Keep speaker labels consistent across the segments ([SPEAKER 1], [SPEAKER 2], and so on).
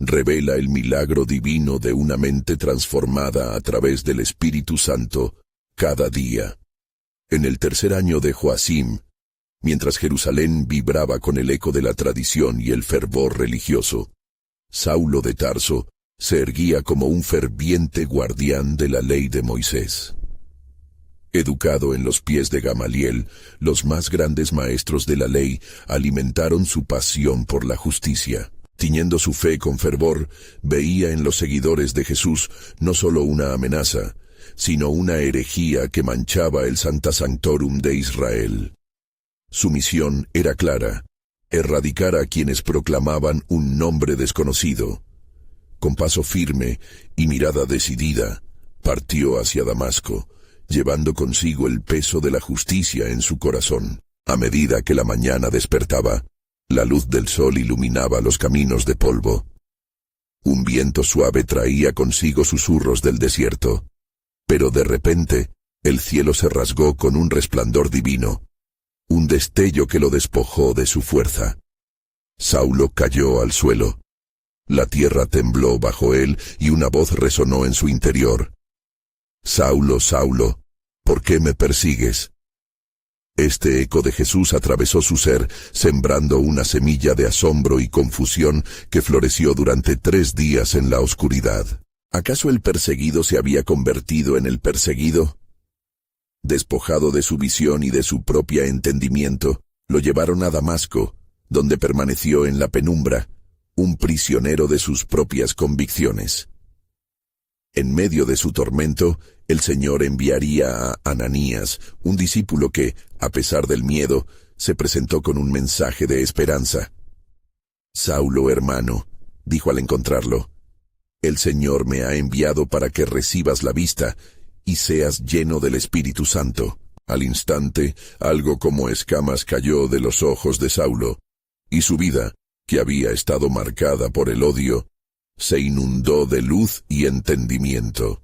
[SPEAKER 1] revela el milagro divino de una mente transformada a través del Espíritu Santo cada día. En el tercer año de Joacim, mientras Jerusalén vibraba con el eco de la tradición y el fervor religioso, Saulo de Tarso se erguía como un ferviente guardián de la ley de Moisés. Educado en los pies de Gamaliel, los más grandes maestros de la ley alimentaron su pasión por la justicia. Tiñendo su fe con fervor, veía en los seguidores de Jesús no solo una amenaza, sino una herejía que manchaba el Sancta Sanctorum de Israel. Su misión era clara: erradicar a quienes proclamaban un nombre desconocido. Con paso firme y mirada decidida, partió hacia Damasco, llevando consigo el peso de la justicia en su corazón. A medida que la mañana despertaba, la luz del sol iluminaba los caminos de polvo. Un viento suave traía consigo susurros del desierto, pero de repente el cielo se rasgó con un resplandor divino, un destello que lo despojó de su fuerza. Saulo cayó al suelo. La tierra tembló bajo él y una voz resonó en su interior: «Saulo, Saulo, ¿por qué me persigues?». Este eco de Jesús atravesó su ser, sembrando una semilla de asombro y confusión que floreció durante 3 días en la oscuridad. ¿Acaso el perseguido se había convertido en el perseguido? Despojado de su visión y de su propio entendimiento, lo llevaron a Damasco, donde permaneció en la penumbra, un prisionero de sus propias convicciones. En medio de su tormento, el Señor enviaría a Ananías, un discípulo que, a pesar del miedo, se presentó con un mensaje de esperanza. «Saulo, hermano», dijo al encontrarlo, «el Señor me ha enviado para que recibas la vista y seas lleno del Espíritu Santo». Al instante, algo como escamas cayó de los ojos de Saulo, y su vida, que había estado marcada por el odio, se inundó de luz y entendimiento.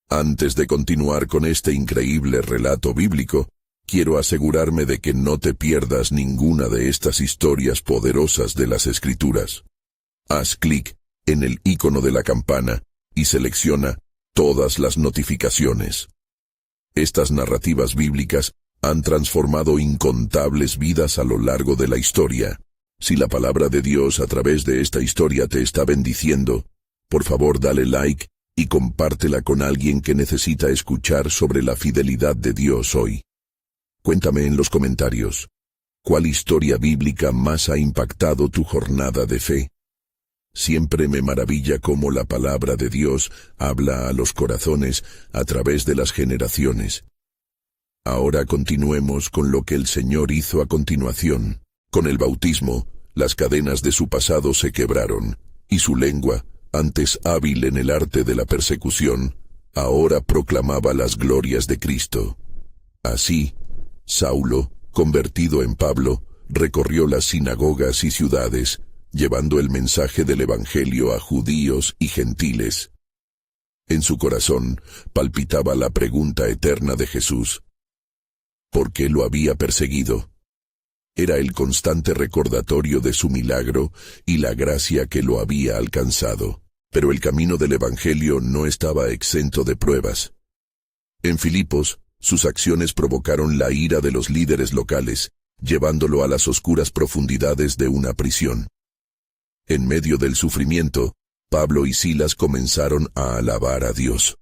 [SPEAKER 1] Antes de continuar con este increíble relato bíblico, quiero asegurarme de que no te pierdas ninguna de estas historias poderosas de las Escrituras. Haz clic en el icono de la campana y selecciona todas las notificaciones. Estas narrativas bíblicas han transformado incontables vidas a lo largo de la historia. Si la palabra de Dios a través de esta historia te está bendiciendo, por favor dale like y compártela con alguien que necesita escuchar sobre la fidelidad de Dios hoy. Cuéntame en los comentarios, ¿cuál historia bíblica más ha impactado tu jornada de fe? Siempre me maravilla cómo la palabra de Dios habla a los corazones a través de las generaciones. Ahora continuemos con lo que el Señor hizo a continuación. Con el bautismo, las cadenas de su pasado se quebraron, y su lengua, antes hábil en el arte de la persecución, ahora proclamaba las glorias de Cristo. Así, Saulo, convertido en Pablo, recorrió las sinagogas y ciudades, llevando el mensaje del Evangelio a judíos y gentiles. En su corazón palpitaba la pregunta eterna de Jesús: ¿por qué lo había perseguido? Era el constante recordatorio de su milagro y la gracia que lo había alcanzado. Pero el camino del Evangelio no estaba exento de pruebas. En Filipos, sus acciones provocaron la ira de los líderes locales, llevándolo a las oscuras profundidades de una prisión. En medio del sufrimiento, Pablo y Silas comenzaron a alabar a Dios.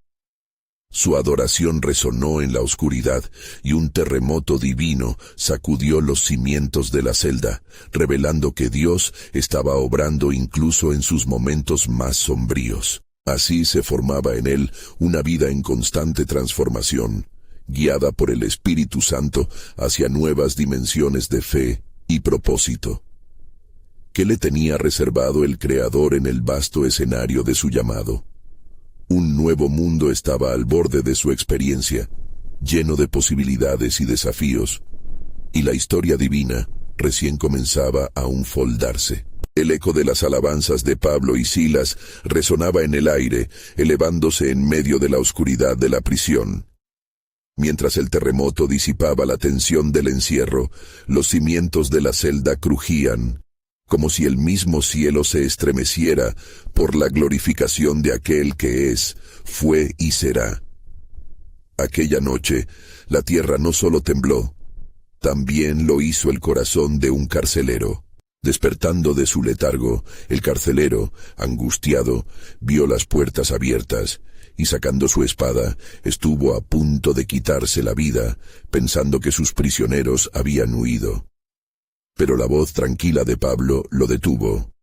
[SPEAKER 1] Su adoración resonó en la oscuridad, y un terremoto divino sacudió los cimientos de la celda, revelando que Dios estaba obrando incluso en sus momentos más sombríos. Así se formaba en él una vida en constante transformación, guiada por el Espíritu Santo hacia nuevas dimensiones de fe y propósito. ¿Qué le tenía reservado el Creador en el vasto escenario de su llamado? Un nuevo mundo estaba al borde de su experiencia, lleno de posibilidades y desafíos, y la historia divina recién comenzaba a foldarse. El eco de las alabanzas de Pablo y Silas resonaba en el aire, elevándose en medio de la oscuridad de la prisión. Mientras el terremoto disipaba la tensión del encierro, los cimientos de la celda crujían, como si el mismo cielo se estremeciera por la glorificación de aquel que es, fue y será. Aquella noche, la tierra no solo tembló, también lo hizo el corazón de un carcelero. Despertando de su letargo, el carcelero, angustiado, vio las puertas abiertas, y sacando su espada, estuvo a punto de quitarse la vida, pensando que sus prisioneros habían huido. Pero la voz tranquila de Pablo lo detuvo.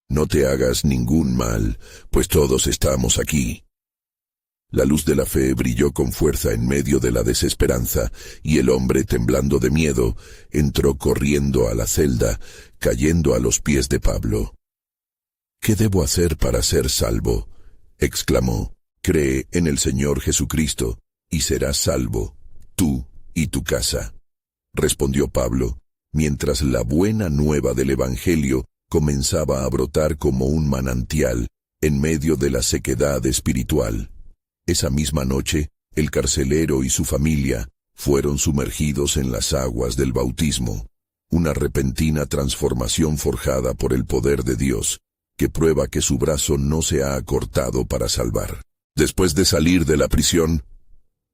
[SPEAKER 1] «No te hagas ningún mal, pues todos estamos aquí». La luz de la fe brilló con fuerza en medio de la desesperanza, y el hombre, temblando de miedo, entró corriendo a la celda, cayendo a los pies de Pablo. «¿Qué debo hacer para ser salvo?», exclamó. «Cree en el Señor Jesucristo, y serás salvo, tú y tu casa», respondió Pablo, mientras la buena nueva del Evangelio comenzaba a brotar como un manantial en medio de la sequedad espiritual. Esa misma noche, el carcelero y su familia fueron sumergidos en las aguas del bautismo, una repentina transformación forjada por el poder de Dios, que prueba que su brazo no se ha acortado para salvar. Después de salir de la prisión,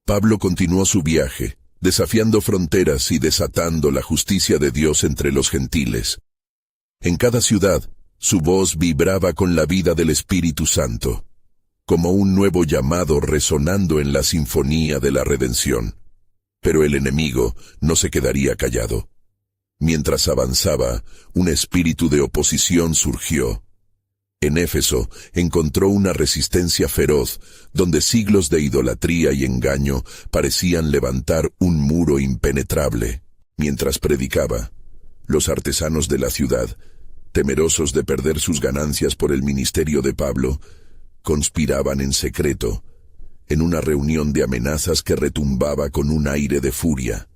[SPEAKER 1] Pablo continuó su viaje, desafiando fronteras y desatando la justicia de Dios entre los gentiles. En cada ciudad, su voz vibraba con la vida del Espíritu Santo, como un nuevo llamado resonando en la sinfonía de la redención. Pero el enemigo no se quedaría callado. Mientras avanzaba, un espíritu de oposición surgió. En Éfeso encontró una resistencia feroz, donde siglos de idolatría y engaño parecían levantar un muro impenetrable. Mientras predicaba, los artesanos de la ciudad, temerosos de perder sus ganancias por el ministerio de Pablo, conspiraban en secreto, en una reunión de amenazas que retumbaba con un aire de furia.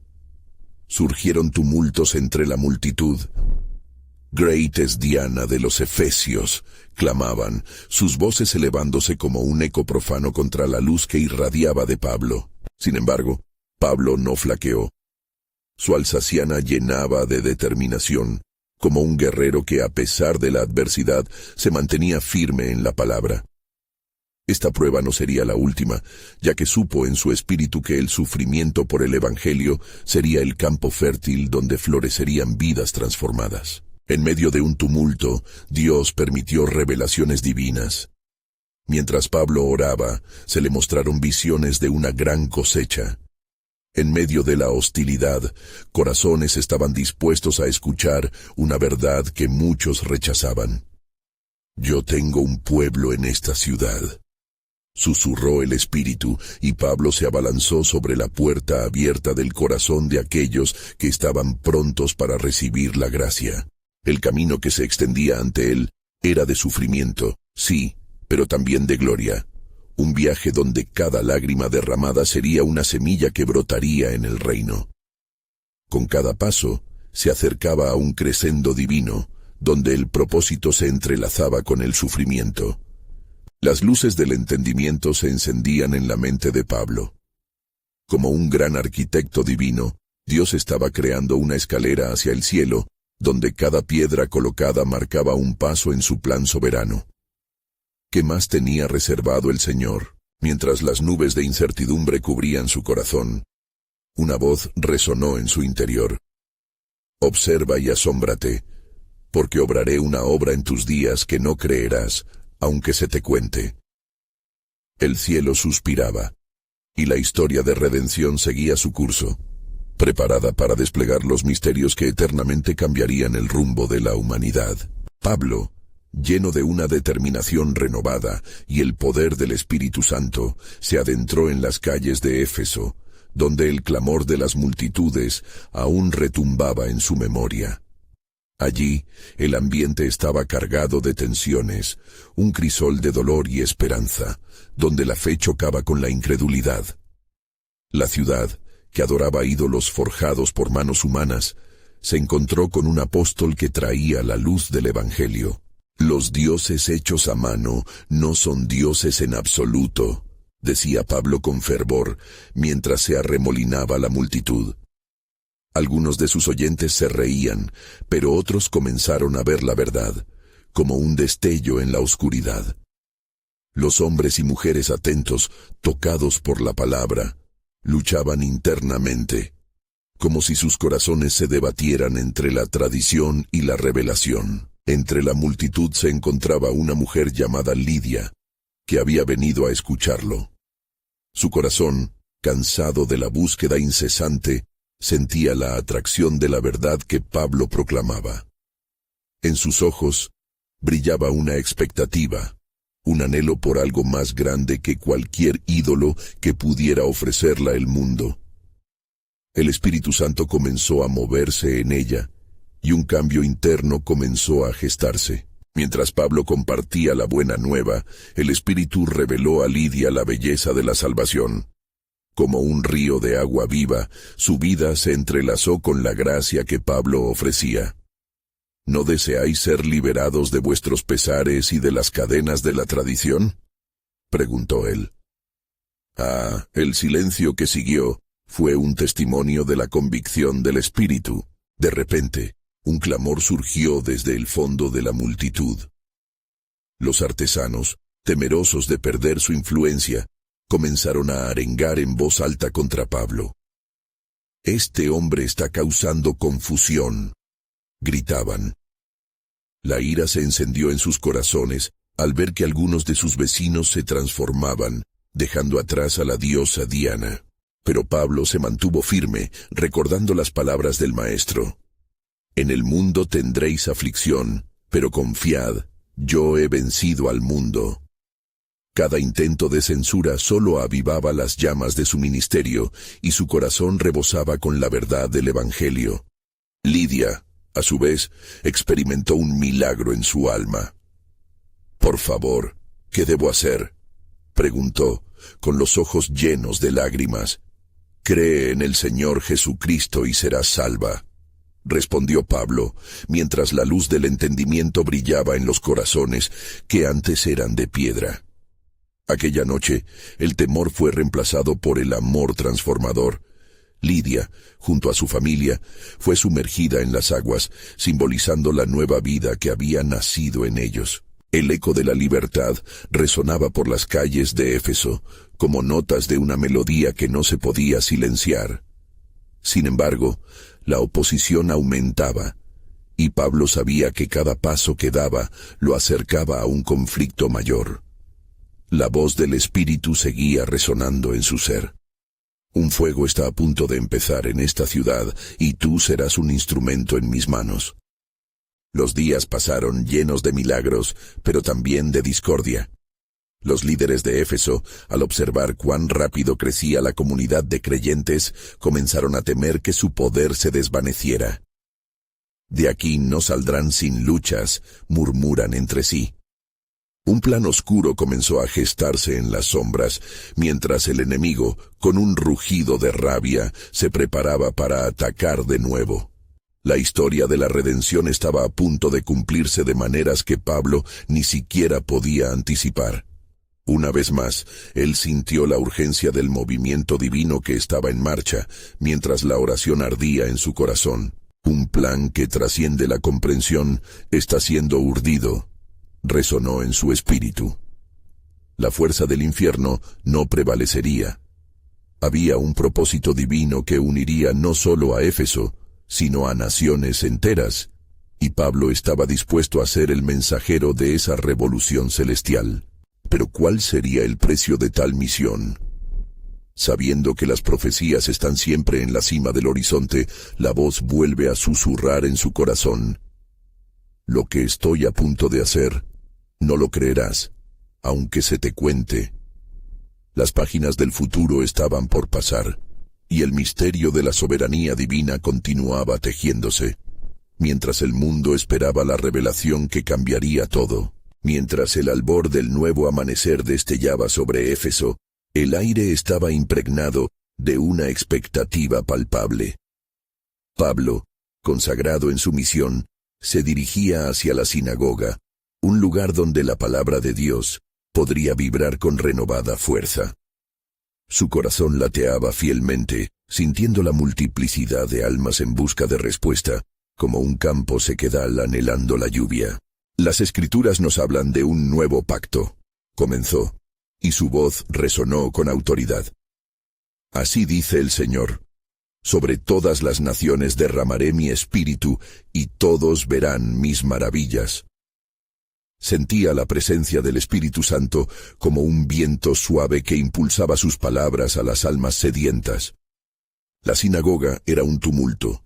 [SPEAKER 1] Surgieron tumultos entre la multitud. «Great es Diana de los Efesios», clamaban, sus voces elevándose como un eco profano contra la luz que irradiaba de Pablo. Sin embargo, Pablo no flaqueó. Su alsaciana llenaba de determinación, como un guerrero que a pesar de la adversidad se mantenía firme en la palabra. Esta prueba no sería la última, ya que supo en su espíritu que el sufrimiento por el Evangelio sería el campo fértil donde florecerían vidas transformadas. En medio de un tumulto, Dios permitió revelaciones divinas. Mientras Pablo oraba, se le mostraron visiones de una gran cosecha. En medio de la hostilidad, corazones estaban dispuestos a escuchar una verdad que muchos rechazaban. «Yo tengo un pueblo en esta ciudad», susurró el Espíritu, y Pablo se abalanzó sobre la puerta abierta del corazón de aquellos que estaban prontos para recibir la gracia. El camino que se extendía ante él era de sufrimiento, sí, pero también de gloria. Un viaje donde cada lágrima derramada sería una semilla que brotaría en el reino. Con cada paso, se acercaba a un crescendo divino, donde el propósito se entrelazaba con el sufrimiento. Las luces del entendimiento se encendían en la mente de Pablo. Como un gran arquitecto divino, Dios estaba creando una escalera hacia el cielo, donde cada piedra colocada marcaba un paso en su plan soberano. ¿Qué más tenía reservado el Señor? Mientras las nubes de incertidumbre cubrían su corazón, una voz resonó en su interior. «Observa y asómbrate, porque obraré una obra en tus días que no creerás, aunque se te cuente». El cielo suspiraba, y la historia de redención seguía su curso, preparada para desplegar los misterios que eternamente cambiarían el rumbo de la humanidad. Pablo, lleno de una determinación renovada y el poder del Espíritu Santo, se adentró en las calles de Éfeso, donde el clamor de las multitudes aún retumbaba en su memoria. Allí, el ambiente estaba cargado de tensiones, un crisol de dolor y esperanza, donde la fe chocaba con la incredulidad. La ciudad, que adoraba ídolos forjados por manos humanas, se encontró con un apóstol que traía la luz del Evangelio. «Los dioses hechos a mano no son dioses en absoluto», decía Pablo con fervor, mientras se arremolinaba la multitud. Algunos de sus oyentes se reían, pero otros comenzaron a ver la verdad, como un destello en la oscuridad. Los hombres y mujeres atentos, tocados por la palabra, luchaban internamente, como si sus corazones se debatieran entre la tradición y la revelación. Entre la multitud se encontraba una mujer llamada Lidia, que había venido a escucharlo. Su corazón, cansado de la búsqueda incesante, sentía la atracción de la verdad que Pablo proclamaba. En sus ojos brillaba una expectativa, un anhelo por algo más grande que cualquier ídolo que pudiera ofrecerla el mundo. El Espíritu Santo comenzó a moverse en ella, y un cambio interno comenzó a gestarse. Mientras Pablo compartía la buena nueva, el Espíritu reveló a Lidia la belleza de la salvación. Como un río de agua viva, su vida se entrelazó con la gracia que Pablo ofrecía. ¿No deseáis ser liberados de vuestros pesares y de las cadenas de la tradición?, preguntó él. El silencio que siguió fue un testimonio de la convicción del Espíritu. De repente, un clamor surgió desde el fondo de la multitud. Los artesanos, temerosos de perder su influencia, comenzaron a arengar en voz alta contra Pablo. «Este hombre está causando confusión», gritaban. La ira se encendió en sus corazones al ver que algunos de sus vecinos se transformaban, dejando atrás a la diosa Diana. Pero Pablo se mantuvo firme, recordando las palabras del Maestro. «En el mundo tendréis aflicción, pero confiad, yo he vencido al mundo». Cada intento de censura solo avivaba las llamas de su ministerio, y su corazón rebosaba con la verdad del Evangelio. Lidia, a su vez, experimentó un milagro en su alma. «Por favor, ¿qué debo hacer?», preguntó, con los ojos llenos de lágrimas. «Cree en el Señor Jesucristo y serás salva», respondió Pablo, mientras la luz del entendimiento brillaba en los corazones que antes eran de piedra. Aquella noche, el temor fue reemplazado por el amor transformador. Lidia, junto a su familia, fue sumergida en las aguas, simbolizando la nueva vida que había nacido en ellos. El eco de la libertad resonaba por las calles de Éfeso, como notas de una melodía que no se podía silenciar. Sin embargo, la oposición aumentaba, y Pablo sabía que cada paso que daba lo acercaba a un conflicto mayor. La voz del Espíritu seguía resonando en su ser. «Un fuego está a punto de empezar en esta ciudad, y tú serás un instrumento en mis manos». Los días pasaron llenos de milagros, pero también de discordia. Los líderes de Éfeso, al observar cuán rápido crecía la comunidad de creyentes, comenzaron a temer que su poder se desvaneciera. «De aquí no saldrán sin luchas», murmuran entre sí. Un plan oscuro comenzó a gestarse en las sombras, mientras el enemigo, con un rugido de rabia, se preparaba para atacar de nuevo. La historia de la redención estaba a punto de cumplirse de maneras que Pablo ni siquiera podía anticipar. Una vez más, él sintió la urgencia del movimiento divino que estaba en marcha, mientras la oración ardía en su corazón. «Un plan que trasciende la comprensión está siendo urdido», resonó en su espíritu. La fuerza del infierno no prevalecería. Había un propósito divino que uniría no solo a Éfeso, sino a naciones enteras, y Pablo estaba dispuesto a ser el mensajero de esa revolución celestial. Pero ¿cuál sería el precio de tal misión? Sabiendo que las profecías están siempre en la cima del horizonte, la voz vuelve a susurrar en su corazón. «Lo que estoy a punto de hacer, no lo creerás, aunque se te cuente». Las páginas del futuro estaban por pasar, y el misterio de la soberanía divina continuaba tejiéndose, mientras el mundo esperaba la revelación que cambiaría todo. Mientras el albor del nuevo amanecer destellaba sobre Éfeso, el aire estaba impregnado de una expectativa palpable. Pablo, consagrado en su misión, se dirigía hacia la sinagoga, un lugar donde la palabra de Dios podría vibrar con renovada fuerza. Su corazón lateaba fielmente, sintiendo la multiplicidad de almas en busca de respuesta, como un campo sequedal anhelando la lluvia. Las Escrituras nos hablan de un nuevo pacto, comenzó, y su voz resonó con autoridad. Así dice el Señor: sobre todas las naciones derramaré mi espíritu, y todos verán mis maravillas. Sentía la presencia del Espíritu Santo como un viento suave que impulsaba sus palabras a las almas sedientas. La sinagoga era un tumulto,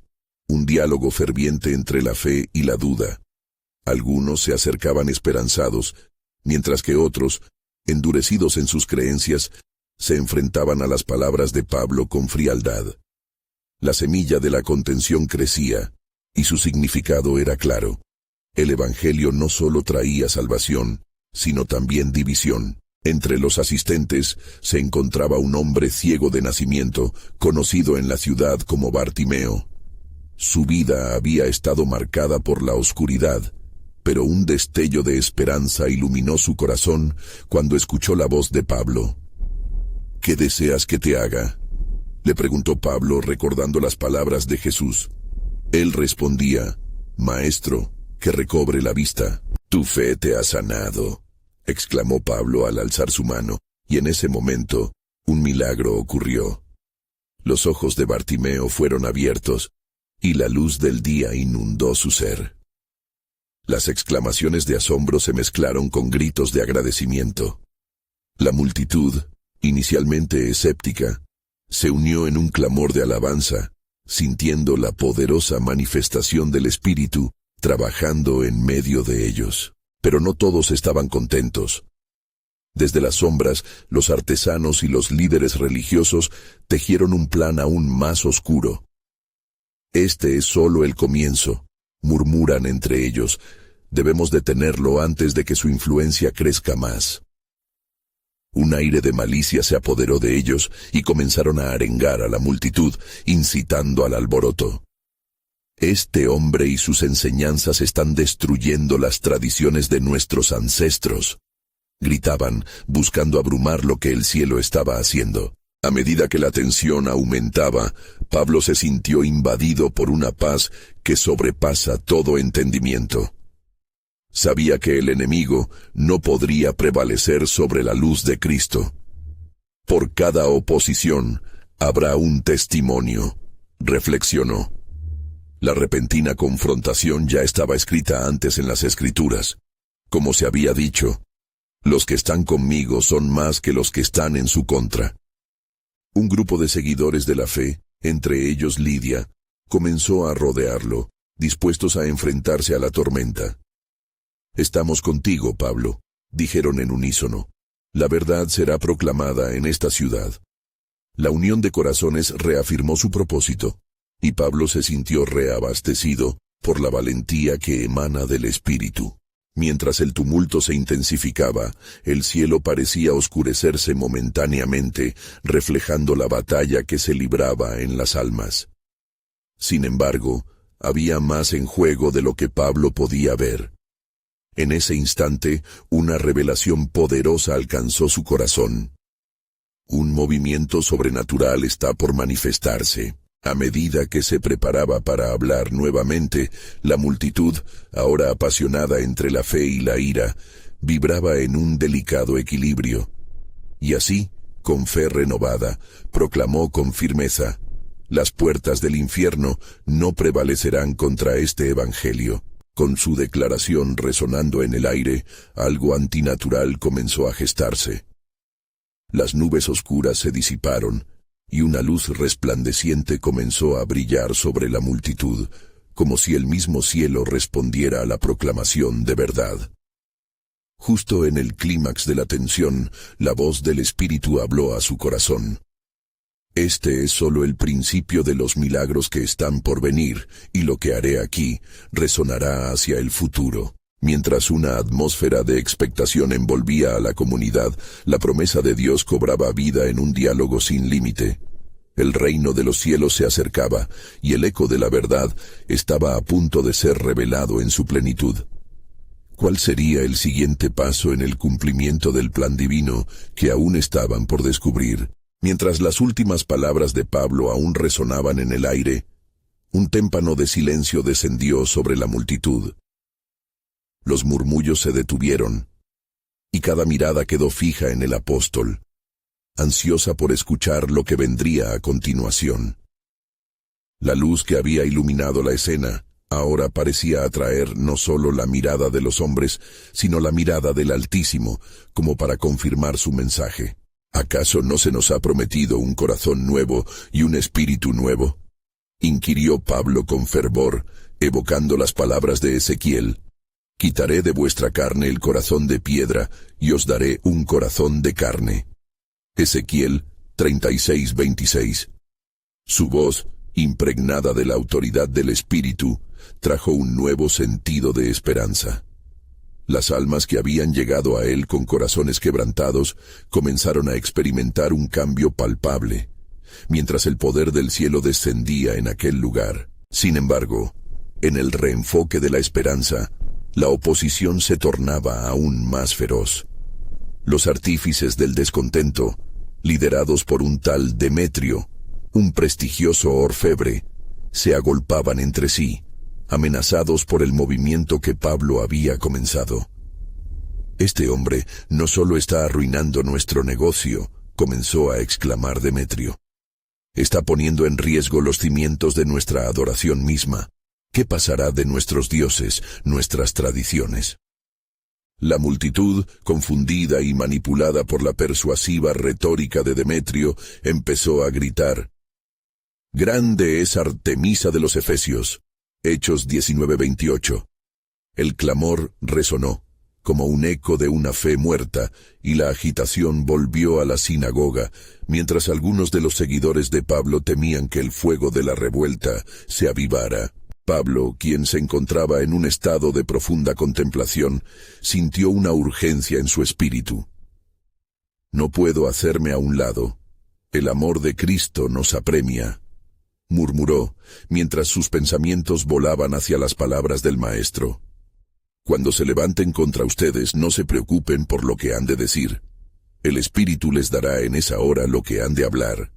[SPEAKER 1] un diálogo ferviente entre la fe y la duda. Algunos se acercaban esperanzados, mientras que otros, endurecidos en sus creencias, se enfrentaban a las palabras de Pablo con frialdad. La semilla de la contención crecía, y su significado era claro. El Evangelio no solo traía salvación, sino también división. Entre los asistentes se encontraba un hombre ciego de nacimiento, conocido en la ciudad como Bartimeo. Su vida había estado marcada por la oscuridad, pero un destello de esperanza iluminó su corazón cuando escuchó la voz de Pablo. «¿Qué deseas que te haga?», le preguntó Pablo recordando las palabras de Jesús. Él respondía: «Maestro, que recobre la vista». «Tu fe te ha sanado», exclamó Pablo al alzar su mano, y en ese momento, un milagro ocurrió. Los ojos de Bartimeo fueron abiertos, y la luz del día inundó su ser. Las exclamaciones de asombro se mezclaron con gritos de agradecimiento. La multitud, inicialmente escéptica, se unió en un clamor de alabanza, sintiendo la poderosa manifestación del Espíritu trabajando en medio de ellos. Pero no todos estaban contentos. Desde las sombras, los artesanos y los líderes religiosos tejieron un plan aún más oscuro. «Este es solo el comienzo», murmuran entre ellos. «Debemos detenerlo antes de que su influencia crezca más». Un aire de malicia se apoderó de ellos y comenzaron a arengar a la multitud, incitando al alboroto. «Este hombre y sus enseñanzas están destruyendo las tradiciones de nuestros ancestros», gritaban, buscando abrumar lo que el cielo estaba haciendo. A medida que la tensión aumentaba, Pablo se sintió invadido por una paz que sobrepasa todo entendimiento. Sabía que el enemigo no podría prevalecer sobre la luz de Cristo. «Por cada oposición habrá un testimonio», reflexionó. La repentina confrontación ya estaba escrita antes en las Escrituras. Como se había dicho: «Los que están conmigo son más que los que están en su contra». Un grupo de seguidores de la fe, entre ellos Lidia, comenzó a rodearlo, dispuestos a enfrentarse a la tormenta. «Estamos contigo, Pablo», dijeron en unísono. «La verdad será proclamada en esta ciudad». La unión de corazones reafirmó su propósito, y Pablo se sintió reabastecido por la valentía que emana del Espíritu. Mientras el tumulto se intensificaba, el cielo parecía oscurecerse momentáneamente, reflejando la batalla que se libraba en las almas. Sin embargo, había más en juego de lo que Pablo podía ver. En ese instante, una revelación poderosa alcanzó su corazón. Un movimiento sobrenatural está por manifestarse. A medida que se preparaba para hablar nuevamente, la multitud, ahora apasionada entre la fe y la ira, vibraba en un delicado equilibrio. Y así, con fe renovada, proclamó con firmeza: «Las puertas del infierno no prevalecerán contra este evangelio». Con su declaración resonando en el aire, algo antinatural comenzó a gestarse. Las nubes oscuras se disiparon, y una luz resplandeciente comenzó a brillar sobre la multitud, como si el mismo cielo respondiera a la proclamación de verdad. Justo en el clímax de la tensión, la voz del Espíritu habló a su corazón. «Este es solo el principio de los milagros que están por venir, y lo que haré aquí resonará hacia el futuro». Mientras una atmósfera de expectación envolvía a la comunidad, la promesa de Dios cobraba vida en un diálogo sin límite. El reino de los cielos se acercaba, y el eco de la verdad estaba a punto de ser revelado en su plenitud. ¿Cuál sería el siguiente paso en el cumplimiento del plan divino que aún estaban por descubrir? Mientras las últimas palabras de Pablo aún resonaban en el aire, un témpano de silencio descendió sobre la multitud. Los murmullos se detuvieron, y cada mirada quedó fija en el apóstol, ansiosa por escuchar lo que vendría a continuación. La luz que había iluminado la escena ahora parecía atraer no solo la mirada de los hombres, sino la mirada del Altísimo, como para confirmar su mensaje. ¿Acaso no se nos ha prometido un corazón nuevo y un espíritu nuevo? Inquirió Pablo con fervor, evocando las palabras de Ezequiel. Quitaré de vuestra carne el corazón de piedra y os daré un corazón de carne. Ezequiel 36:26. Su voz, impregnada de la autoridad del Espíritu, trajo un nuevo sentido de esperanza. Las almas que habían llegado a él con corazones quebrantados comenzaron a experimentar un cambio palpable, mientras el poder del cielo descendía en aquel lugar. Sin embargo, en el reenfoque de la esperanza, la oposición se tornaba aún más feroz. Los artífices del descontento, liderados por un tal Demetrio, un prestigioso orfebre, se agolpaban entre sí, amenazados por el movimiento que Pablo había comenzado. «Este hombre no solo está arruinando nuestro negocio», comenzó a exclamar Demetrio. «Está poniendo en riesgo los cimientos de nuestra adoración misma. ¿Qué pasará de nuestros dioses, nuestras tradiciones?» La multitud, confundida y manipulada por la persuasiva retórica de Demetrio, empezó a gritar: «¡Grande es Artemisa de los Efesios!» Hechos 19:28. El clamor resonó, como un eco de una fe muerta, y la agitación volvió a la sinagoga, mientras algunos de los seguidores de Pablo temían que el fuego de la revuelta se avivara. Pablo, quien se encontraba en un estado de profunda contemplación, sintió una urgencia en su espíritu. «No puedo hacerme a un lado. El amor de Cristo nos apremia», murmuró, mientras sus pensamientos volaban hacia las palabras del Maestro. «Cuando se levanten contra ustedes, no se preocupen por lo que han de decir. El Espíritu les dará en esa hora lo que han de hablar».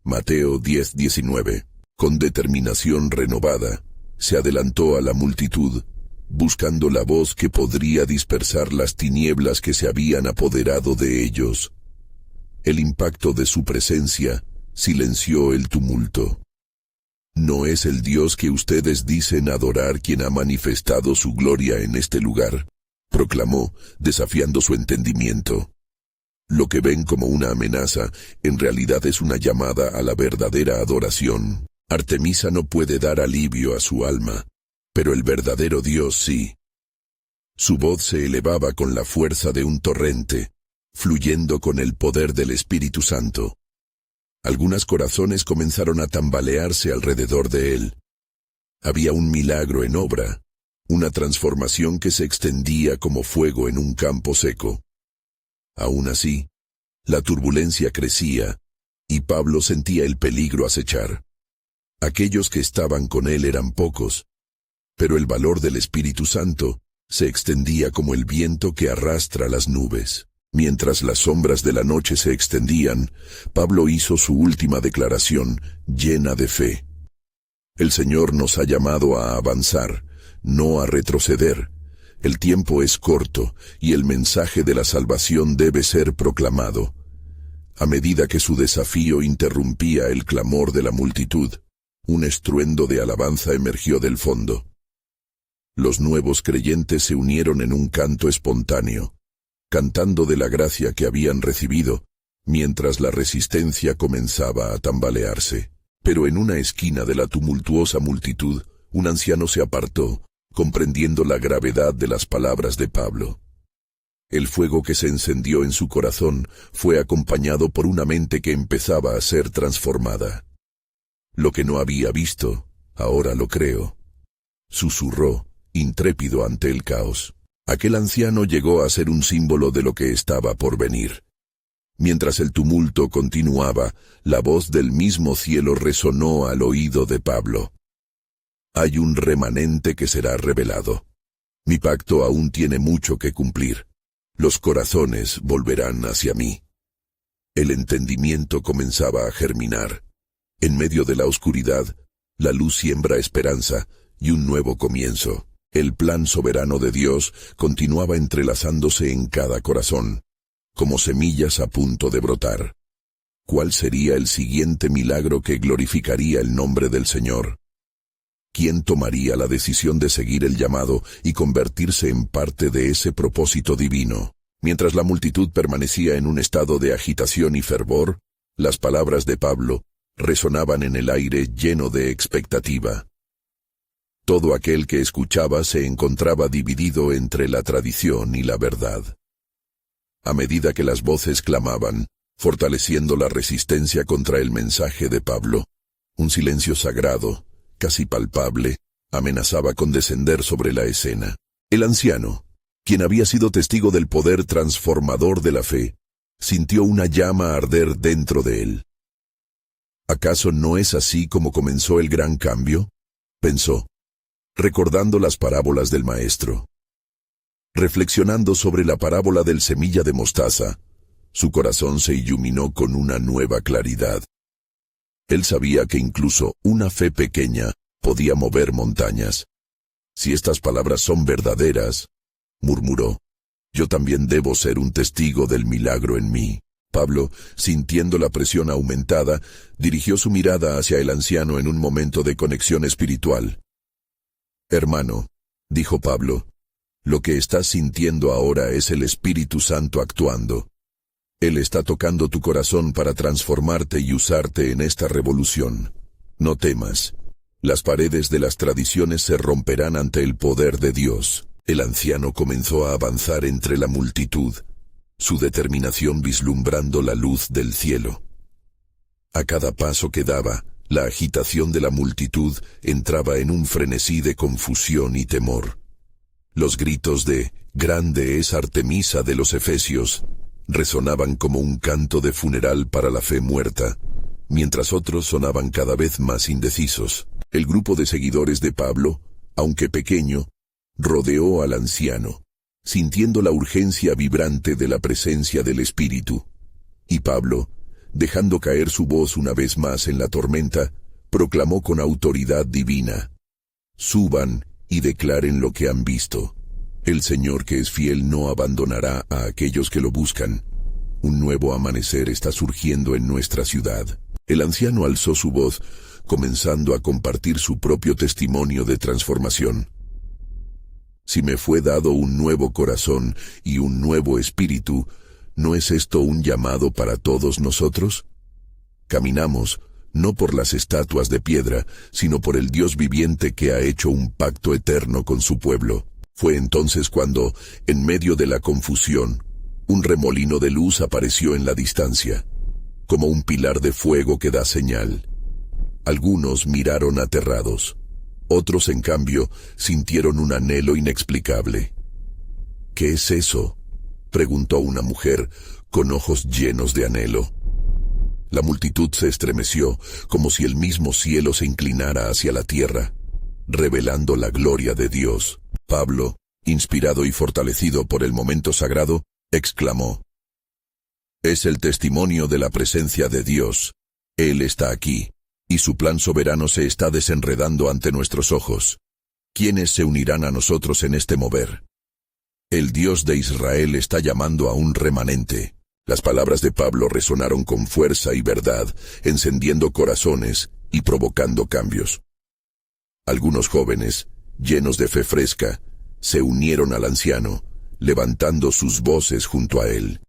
[SPEAKER 1] Mateo 10:19. Con determinación renovada, se adelantó a la multitud, buscando la voz que podría dispersar las tinieblas que se habían apoderado de ellos. El impacto de su presencia silenció el tumulto. «¿No es el Dios que ustedes dicen adorar quien ha manifestado su gloria en este lugar?», proclamó, desafiando su entendimiento. «Lo que ven como una amenaza, en realidad es una llamada a la verdadera adoración. Artemisa no puede dar alivio a su alma, pero el verdadero Dios sí». Su voz se elevaba con la fuerza de un torrente, fluyendo con el poder del Espíritu Santo. Algunos corazones comenzaron a tambalearse alrededor de él. Había un milagro en obra, una transformación que se extendía como fuego en un campo seco. Aún así, la turbulencia crecía, y Pablo sentía el peligro acechar. Aquellos que estaban con él eran pocos, pero el valor del Espíritu Santo se extendía como el viento que arrastra las nubes. Mientras las sombras de la noche se extendían, Pablo hizo su última declaración, llena de fe. «El Señor nos ha llamado a avanzar, no a retroceder. El tiempo es corto, y el mensaje de la salvación debe ser proclamado». A medida que su desafío interrumpía el clamor de la multitud, un estruendo de alabanza emergió del fondo. Los nuevos creyentes se unieron en un canto espontáneo, cantando de la gracia que habían recibido, mientras la resistencia comenzaba a tambalearse. Pero en una esquina de la tumultuosa multitud, un anciano se apartó, comprendiendo la gravedad de las palabras de Pablo. El fuego que se encendió en su corazón fue acompañado por una mente que empezaba a ser transformada. «Lo que no había visto, ahora lo creo», susurró, intrépido ante el caos. Aquel anciano llegó a ser un símbolo de lo que estaba por venir. Mientras el tumulto continuaba, la voz del mismo cielo resonó al oído de Pablo. «Hay un remanente que será revelado. Mi pacto aún tiene mucho que cumplir. Los corazones volverán hacia mí». El entendimiento comenzaba a germinar. En medio de la oscuridad, la luz siembra esperanza y un nuevo comienzo. El plan soberano de Dios continuaba entrelazándose en cada corazón, como semillas a punto de brotar. ¿Cuál sería el siguiente milagro que glorificaría el nombre del Señor? ¿Quién tomaría la decisión de seguir el llamado y convertirse en parte de ese propósito divino? Mientras la multitud permanecía en un estado de agitación y fervor, las palabras de Pablo resonaban en el aire lleno de expectativa. Todo aquel que escuchaba se encontraba dividido entre la tradición y la verdad. A medida que las voces clamaban, fortaleciendo la resistencia contra el mensaje de Pablo, un silencio sagrado, casi palpable, amenazaba con descender sobre la escena. El anciano, quien había sido testigo del poder transformador de la fe, sintió una llama arder dentro de él. ¿Acaso no es así como comenzó el gran cambio?, pensó, recordando las parábolas del Maestro. Reflexionando sobre la parábola del semilla de mostaza, su corazón se iluminó con una nueva claridad. Él sabía que incluso una fe pequeña podía mover montañas. Si estas palabras son verdaderas, murmuró, yo también debo ser un testigo del milagro en mí. Pablo, sintiendo la presión aumentada, dirigió su mirada hacia el anciano en un momento de conexión espiritual. Hermano, dijo Pablo, lo que estás sintiendo ahora es el Espíritu Santo actuando. Él está tocando tu corazón para transformarte y usarte en esta revolución. No temas. Las paredes de las tradiciones se romperán ante el poder de Dios. El anciano comenzó a avanzar entre la multitud, su determinación vislumbrando la luz del cielo. A cada paso que daba, la agitación de la multitud entraba en un frenesí de confusión y temor. Los gritos de «Grande es Artemisa de los Efesios» resonaban como un canto de funeral para la fe muerta, mientras otros sonaban cada vez más indecisos. El grupo de seguidores de Pablo, aunque pequeño, rodeó al anciano, sintiendo la urgencia vibrante de la presencia del Espíritu. Y Pablo, dejando caer su voz una vez más en la tormenta, proclamó con autoridad divina: «Suban y declaren lo que han visto. El Señor que es fiel no abandonará a aquellos que lo buscan. Un nuevo amanecer está surgiendo en nuestra ciudad». El anciano alzó su voz, comenzando a compartir su propio testimonio de transformación. «Si me fue dado un nuevo corazón y un nuevo espíritu, ¿no es esto un llamado para todos nosotros? Caminamos, no por las estatuas de piedra, sino por el Dios viviente que ha hecho un pacto eterno con su pueblo». Fue entonces cuando, en medio de la confusión, un remolino de luz apareció en la distancia, como un pilar de fuego que da señal. Algunos miraron aterrados. Otros, en cambio, sintieron un anhelo inexplicable. «¿Qué es eso?», preguntó una mujer, con ojos llenos de anhelo. La multitud se estremeció, como si el mismo cielo se inclinara hacia la tierra, revelando la gloria de Dios. Pablo, inspirado y fortalecido por el momento sagrado, exclamó: «Es el testimonio de la presencia de Dios. Él está aquí, y su plan soberano se está desenredando ante nuestros ojos. ¿Quiénes se unirán a nosotros en este mover? El Dios de Israel está llamando a un remanente». Las palabras de Pablo resonaron con fuerza y verdad, encendiendo corazones y provocando cambios. Algunos jóvenes, llenos de fe fresca, se unieron al anciano, levantando sus voces junto a él.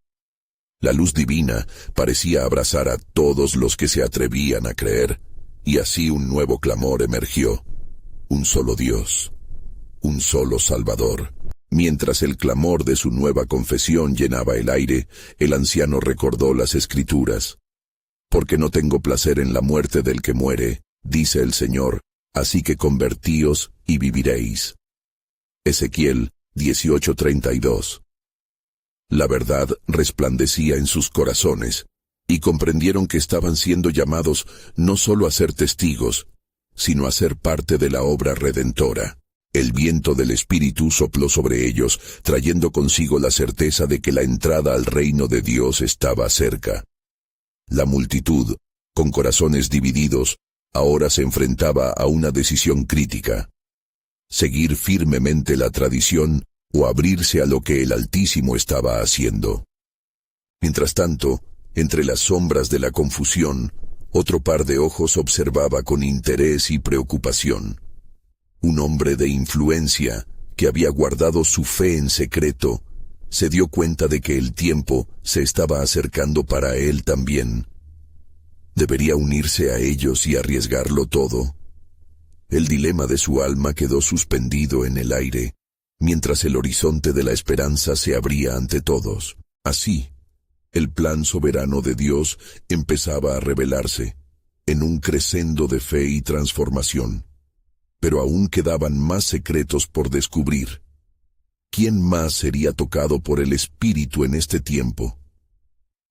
[SPEAKER 1] La luz divina parecía abrazar a todos los que se atrevían a creer, y así un nuevo clamor emergió: un solo Dios, un solo Salvador. Mientras el clamor de su nueva confesión llenaba el aire, el anciano recordó las Escrituras. «Porque no tengo placer en la muerte del que muere, dice el Señor, así que convertíos y viviréis». Ezequiel 18:32. La verdad resplandecía en sus corazones, y comprendieron que estaban siendo llamados no solo a ser testigos, sino a ser parte de la obra redentora. El viento del Espíritu sopló sobre ellos, trayendo consigo la certeza de que la entrada al reino de Dios estaba cerca. La multitud, con corazones divididos, ahora se enfrentaba a una decisión crítica: seguir firmemente la tradición o abrirse a lo que el Altísimo estaba haciendo. Mientras tanto, entre las sombras de la confusión, otro par de ojos observaba con interés y preocupación. Un hombre de influencia, que había guardado su fe en secreto, se dio cuenta de que el tiempo se estaba acercando para él también. ¿Debería unirse a ellos y arriesgarlo todo? El dilema de su alma quedó suspendido en el aire, mientras el horizonte de la esperanza se abría ante todos. Así, el plan soberano de Dios empezaba a revelarse, en un crescendo de fe y transformación. Pero aún quedaban más secretos por descubrir. ¿Quién más sería tocado por el Espíritu en este tiempo?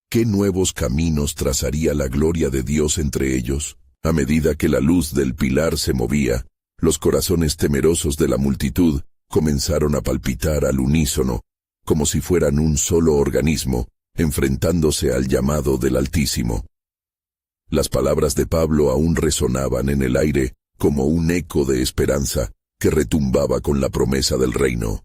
[SPEAKER 1] ¿Qué nuevos caminos trazaría la gloria de Dios entre ellos? A medida que la luz del pilar se movía, los corazones temerosos de la multitud comenzaron a palpitar al unísono, como si fueran un solo organismo, enfrentándose al llamado del Altísimo. Las palabras de Pablo aún resonaban en el aire como un eco de esperanza que retumbaba con la promesa del reino.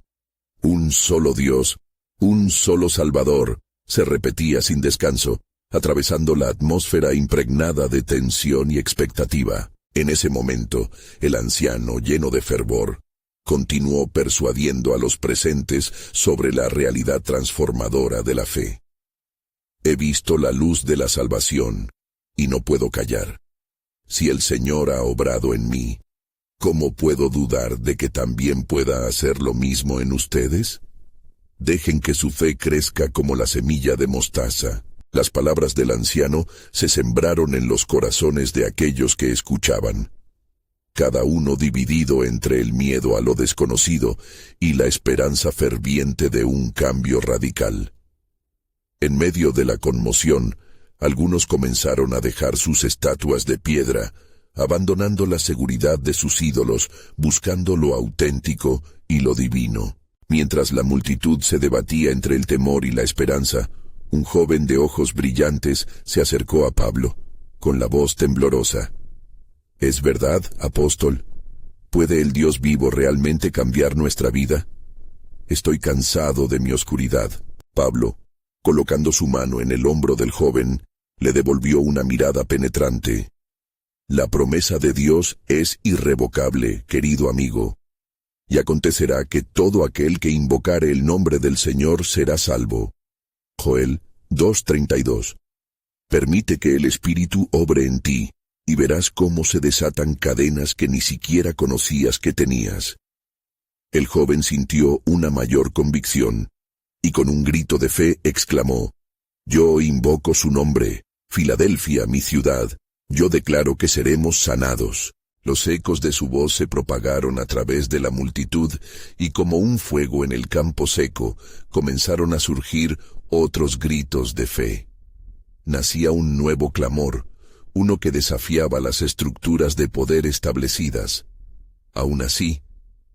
[SPEAKER 1] Un solo Dios, un solo Salvador, se repetía sin descanso, atravesando la atmósfera impregnada de tensión y expectativa. En ese momento, el anciano, lleno de fervor, continuó persuadiendo a los presentes sobre la realidad transformadora de la fe. He visto la luz de la salvación, y no puedo callar. Si el Señor ha obrado en mí, ¿cómo puedo dudar de que también pueda hacer lo mismo en ustedes? Dejen que su fe crezca como la semilla de mostaza. Las palabras del anciano se sembraron en los corazones de aquellos que escuchaban, cada uno dividido entre el miedo a lo desconocido y la esperanza ferviente de un cambio radical. En medio de la conmoción, algunos comenzaron a dejar sus estatuas de piedra, abandonando la seguridad de sus ídolos, buscando lo auténtico y lo divino. Mientras la multitud se debatía entre el temor y la esperanza, un joven de ojos brillantes se acercó a Pablo, con la voz temblorosa. ¿Es verdad, apóstol? ¿Puede el Dios vivo realmente cambiar nuestra vida? Estoy cansado de mi oscuridad. Pablo, colocando su mano en el hombro del joven, le devolvió una mirada penetrante. La promesa de Dios es irrevocable, querido amigo. Y acontecerá que todo aquel que invocare el nombre del Señor será salvo. Joel 2:32. Permite que el Espíritu obre en ti, y verás cómo se desatan cadenas que ni siquiera conocías que tenías. El joven sintió una mayor convicción, y con un grito de fe exclamó: Yo invoco su nombre, Filadelfia, mi ciudad, yo declaro que seremos sanados. Los ecos de su voz se propagaron a través de la multitud, y como un fuego en el campo seco, comenzaron a surgir otros gritos de fe. Nacía un nuevo clamor, uno que desafiaba las estructuras de poder establecidas. Aún así,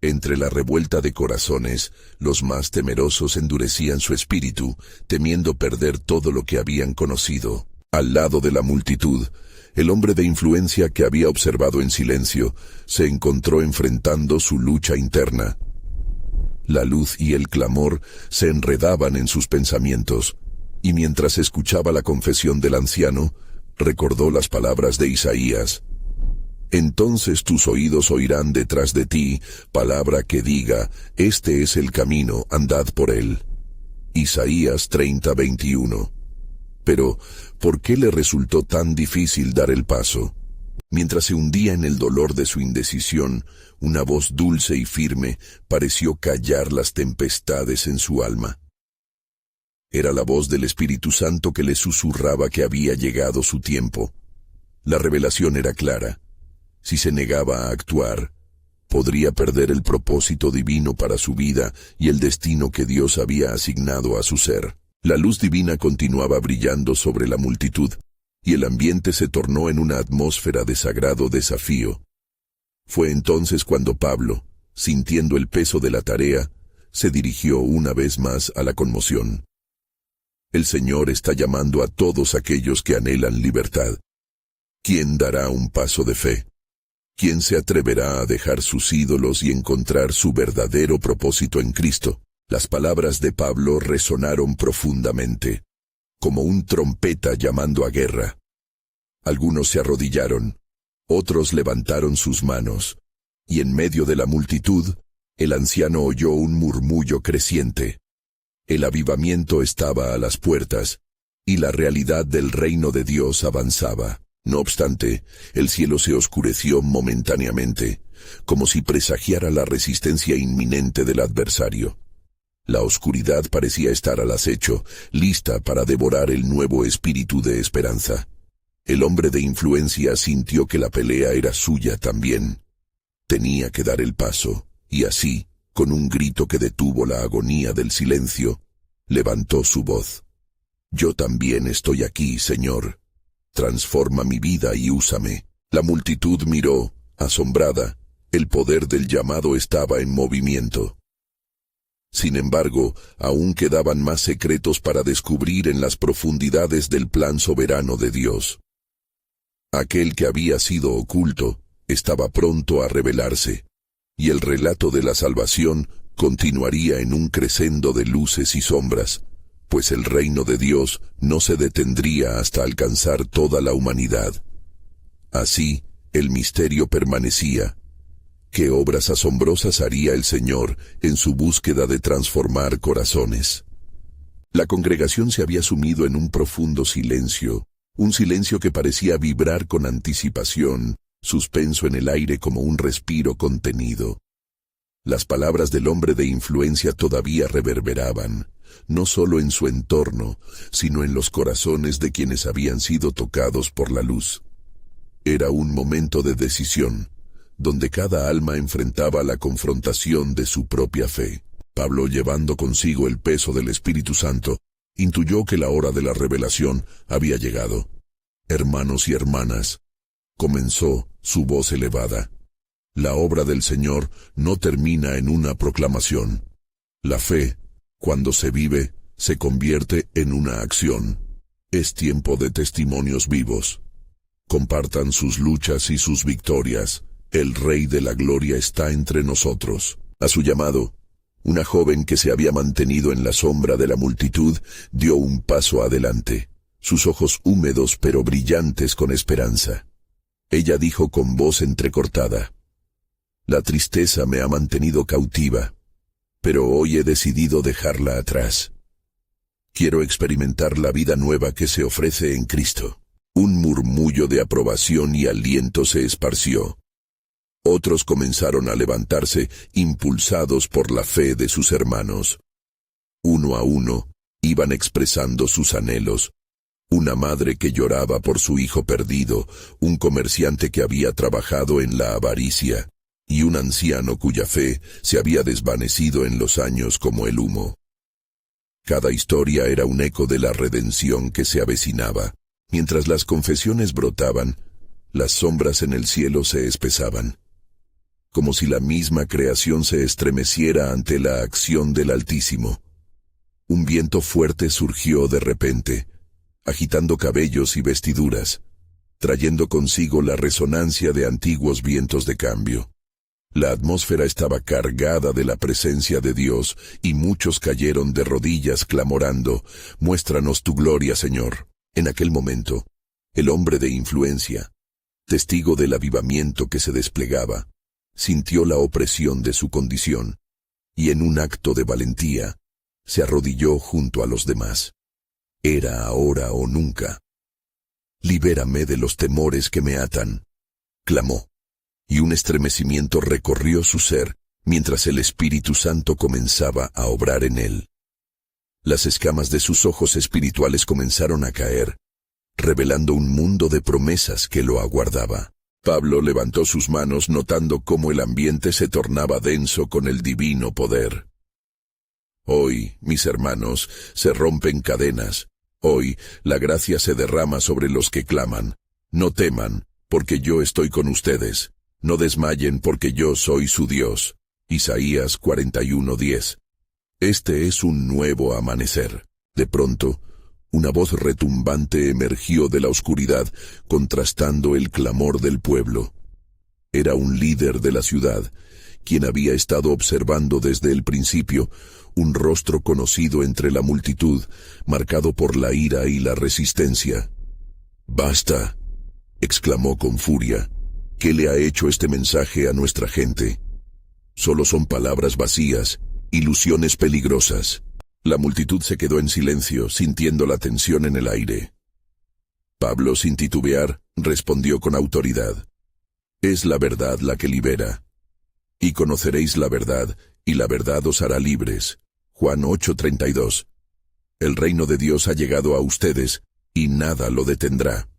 [SPEAKER 1] entre la revuelta de corazones, los más temerosos endurecían su espíritu, temiendo perder todo lo que habían conocido. Al lado de la multitud, el hombre de influencia que había observado en silencio se encontró enfrentando su lucha interna. La luz y el clamor se enredaban en sus pensamientos, y mientras escuchaba la confesión del anciano, recordó las palabras de Isaías: Entonces tus oídos oirán detrás de ti palabra que diga, este es el camino, andad por él. Isaías 30:21. Pero, ¿por qué le resultó tan difícil dar el paso? Mientras se hundía en el dolor de su indecisión, una voz dulce y firme pareció callar las tempestades en su alma. Era la voz del Espíritu Santo que le susurraba que había llegado su tiempo. La revelación era clara. Si se negaba a actuar, podría perder el propósito divino para su vida y el destino que Dios había asignado a su ser. La luz divina continuaba brillando sobre la multitud, y el ambiente se tornó en una atmósfera de sagrado desafío. Fue entonces cuando Pablo, sintiendo el peso de la tarea, se dirigió una vez más a la conmoción. El Señor está llamando a todos aquellos que anhelan libertad. ¿Quién dará un paso de fe? ¿Quién se atreverá a dejar sus ídolos y encontrar su verdadero propósito en Cristo? Las palabras de Pablo resonaron profundamente, como un trompeta llamando a guerra. Algunos se arrodillaron, otros levantaron sus manos, y en medio de la multitud, el anciano oyó un murmullo creciente. El avivamiento estaba a las puertas, y la realidad del reino de Dios avanzaba. No obstante, el cielo se oscureció momentáneamente, como si presagiara la resistencia inminente del adversario. La oscuridad parecía estar al acecho, lista para devorar el nuevo espíritu de esperanza. El hombre de influencia sintió que la pelea era suya también. Tenía que dar el paso, y así, con un grito que detuvo la agonía del silencio, levantó su voz. «Yo también estoy aquí, Señor. Transforma mi vida y úsame». La multitud miró, asombrada. El poder del llamado estaba en movimiento. Sin embargo, aún quedaban más secretos para descubrir en las profundidades del plan soberano de Dios. Aquel que había sido oculto estaba pronto a revelarse, y el relato de la salvación continuaría en un crescendo de luces y sombras, pues el reino de Dios no se detendría hasta alcanzar toda la humanidad. Así, el misterio permanecía. ¿Qué obras asombrosas haría el Señor en su búsqueda de transformar corazones? La congregación se había sumido en un profundo silencio, un silencio que parecía vibrar con anticipación, suspenso en el aire como un respiro contenido. Las palabras del hombre de influencia todavía reverberaban, no solo en su entorno, sino en los corazones de quienes habían sido tocados por la luz. Era un momento de decisión, donde cada alma enfrentaba la confrontación de su propia fe. Pablo, llevando consigo el peso del Espíritu Santo, intuyó que la hora de la revelación había llegado. «Hermanos y hermanas», comenzó su voz elevada, «la obra del Señor no termina en una proclamación. La fe, cuando se vive, se convierte en una acción. Es tiempo de testimonios vivos. Compartan sus luchas y sus victorias. El Rey de la Gloria está entre nosotros». A su llamado, una joven que se había mantenido en la sombra de la multitud dio un paso adelante, sus ojos húmedos pero brillantes con esperanza. Ella dijo con voz entrecortada: «La tristeza me ha mantenido cautiva, pero hoy he decidido dejarla atrás. Quiero experimentar la vida nueva que se ofrece en Cristo». Un murmullo de aprobación y aliento se esparció. Otros comenzaron a levantarse, impulsados por la fe de sus hermanos. Uno a uno, iban expresando sus anhelos. Una madre que lloraba por su hijo perdido, un comerciante que había trabajado en la avaricia, y un anciano cuya fe se había desvanecido en los años como el humo. Cada historia era un eco de la redención que se avecinaba. Mientras las confesiones brotaban, las sombras en el cielo se espesaban, como si la misma creación se estremeciera ante la acción del Altísimo. Un viento fuerte surgió de repente, agitando cabellos y vestiduras, trayendo consigo la resonancia de antiguos vientos de cambio. La atmósfera estaba cargada de la presencia de Dios, y muchos cayeron de rodillas clamorando: «Muéstranos tu gloria, Señor». En aquel momento, el hombre de influencia, testigo del avivamiento que se desplegaba, sintió la opresión de su condición, y en un acto de valentía, se arrodilló junto a los demás. Era ahora o nunca. «Libérame de los temores que me atan», clamó, y un estremecimiento recorrió su ser mientras el Espíritu Santo comenzaba a obrar en él. Las escamas de sus ojos espirituales comenzaron a caer, revelando un mundo de promesas que lo aguardaba. Pablo levantó sus manos notando cómo el ambiente se tornaba denso con el divino poder. «Hoy, mis hermanos, se rompen cadenas. Hoy, la gracia se derrama sobre los que claman. No teman, porque yo estoy con ustedes. No desmayen, porque yo soy su Dios». Isaías 41:10. Este es un nuevo amanecer. De pronto, Una voz retumbante emergió de la oscuridad, contrastando el clamor del pueblo. Era un líder de la ciudad, quien había estado observando desde el principio, un rostro conocido entre la multitud, marcado por la ira y la resistencia. «¡Basta!», exclamó con furia. «¿Qué le ha hecho este mensaje a nuestra gente? Solo son palabras vacías, ilusiones peligrosas». La multitud se quedó en silencio, sintiendo la tensión en el aire. Pablo, sin titubear, respondió con autoridad. «Es la verdad la que libera. Y conoceréis la verdad, y la verdad os hará libres». Juan 8:32. El reino de Dios ha llegado a ustedes, y nada lo detendrá.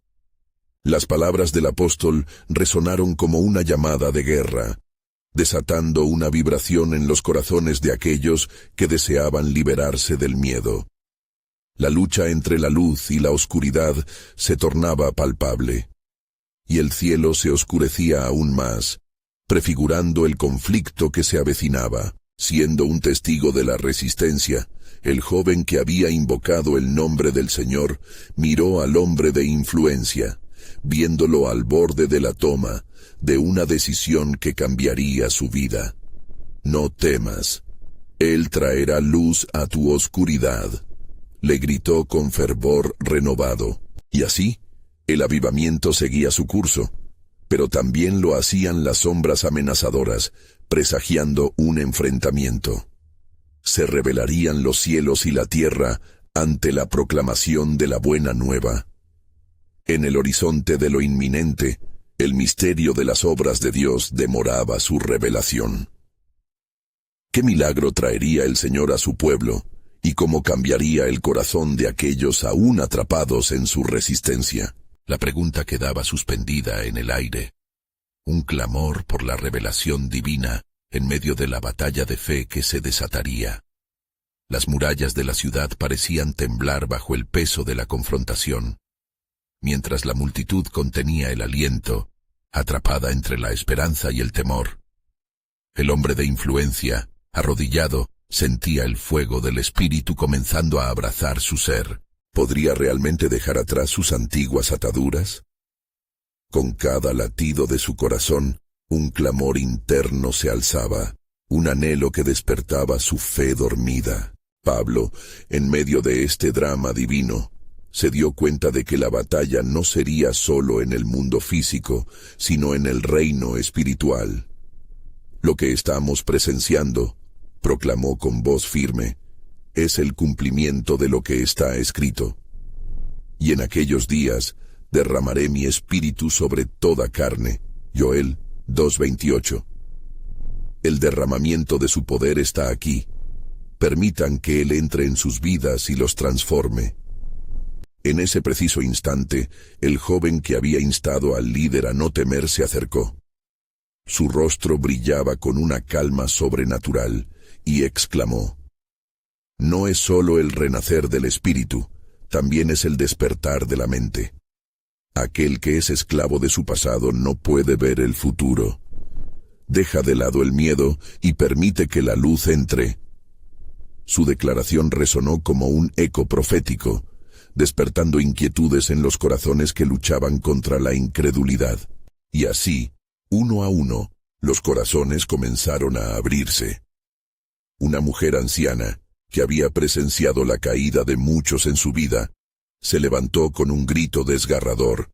[SPEAKER 1] Las palabras del apóstol resonaron como una llamada de guerra, desatando una vibración en los corazones de aquellos que deseaban liberarse del miedo. La lucha entre la luz y la oscuridad se tornaba palpable, y el cielo se oscurecía aún más, prefigurando el conflicto que se avecinaba. Siendo un testigo de la resistencia, el joven que había invocado el nombre del Señor miró al hombre de influencia, viéndolo al borde de la toma de una decisión que cambiaría su vida. «No temas, Él traerá luz a tu oscuridad», le gritó con fervor renovado. Y así, el avivamiento seguía su curso, pero también lo hacían las sombras amenazadoras, presagiando un enfrentamiento. Se rebelarían los cielos y la tierra ante la proclamación de la buena nueva. En el horizonte de lo inminente, el misterio de las obras de Dios demoraba su revelación. ¿Qué milagro traería el Señor a su pueblo, y cómo cambiaría el corazón de aquellos aún atrapados en su resistencia? La pregunta quedaba suspendida en el aire. Un clamor por la revelación divina en medio de la batalla de fe que se desataría. Las murallas de la ciudad parecían temblar bajo el peso de la confrontación, mientras la multitud contenía el aliento, atrapada entre la esperanza y el temor. El hombre de influencia, arrodillado, sentía el fuego del espíritu comenzando a abrazar su ser. ¿Podría realmente dejar atrás sus antiguas ataduras? Con cada latido de su corazón, un clamor interno se alzaba, un anhelo que despertaba su fe dormida. Pablo, en medio de este drama divino, se dio cuenta de que la batalla no sería solo en el mundo físico, sino en el reino espiritual. «Lo que estamos presenciando», proclamó con voz firme, «es el cumplimiento de lo que está escrito. Y en aquellos días derramaré mi espíritu sobre toda carne». Joel 2:28. El derramamiento de su poder está aquí. Permitan que Él entre en sus vidas y los transforme. En ese preciso instante, el joven que había instado al líder a no temer se acercó. Su rostro brillaba con una calma sobrenatural, y exclamó: «No es solo el renacer del espíritu, también es el despertar de la mente. Aquel que es esclavo de su pasado no puede ver el futuro. Deja de lado el miedo y permite que la luz entre». Su declaración resonó como un eco profético, despertando inquietudes en los corazones que luchaban contra la incredulidad. Y así, uno a uno, los corazones comenzaron a abrirse. Una mujer anciana, que había presenciado la caída de muchos en su vida, se levantó con un grito desgarrador: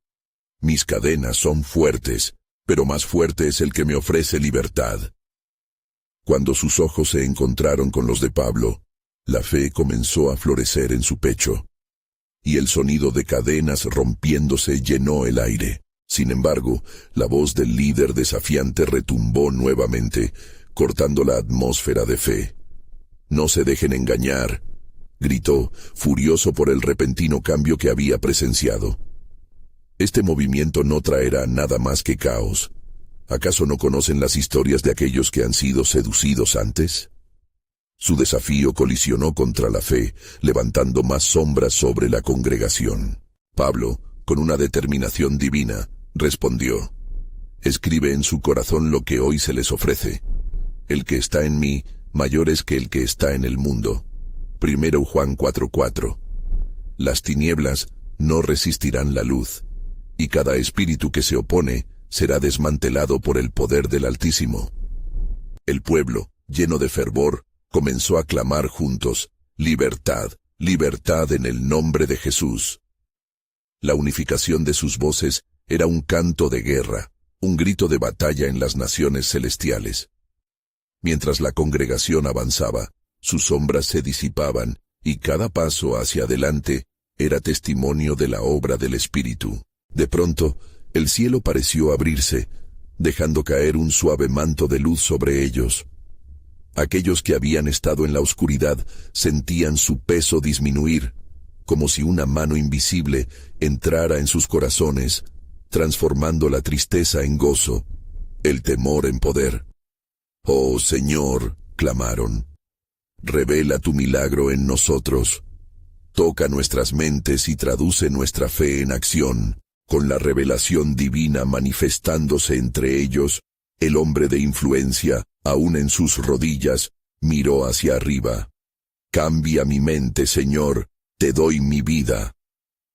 [SPEAKER 1] «Mis cadenas son fuertes, pero más fuerte es el que me ofrece libertad». Cuando sus ojos se encontraron con los de Pablo, la fe comenzó a florecer en su pecho, y el sonido de cadenas rompiéndose llenó el aire. Sin embargo, la voz del líder desafiante retumbó nuevamente, cortando la atmósfera de fe. «No se dejen engañar», gritó, furioso por el repentino cambio que había presenciado. «Este movimiento no traerá nada más que caos. ¿Acaso no conocen las historias de aquellos que han sido seducidos antes?». Su desafío colisionó contra la fe, levantando más sombras sobre la congregación. Pablo, con una determinación divina, respondió: «Escribe en su corazón lo que hoy se les ofrece. El que está en mí, mayor es que el que está en el mundo». 1 Juan 4:4. Las tinieblas no resistirán la luz, y cada espíritu que se opone será desmantelado por el poder del Altísimo. El pueblo, lleno de fervor, comenzó a clamar juntos: «Libertad, libertad en el nombre de Jesús». La unificación de sus voces era un canto de guerra, un grito de batalla en las naciones celestiales. Mientras la congregación avanzaba, sus sombras se disipaban, y cada paso hacia adelante era testimonio de la obra del Espíritu. De pronto, el cielo pareció abrirse, dejando caer un suave manto de luz sobre ellos. Aquellos que habían estado en la oscuridad sentían su peso disminuir, como si una mano invisible entrara en sus corazones, transformando la tristeza en gozo, el temor en poder. «Oh Señor», clamaron, «revela tu milagro en nosotros. Toca nuestras mentes y traduce nuestra fe en acción». Con la revelación divina manifestándose entre ellos, el hombre de influencia, aún en sus rodillas, miró hacia arriba. «Cambia mi mente, Señor, te doy mi vida».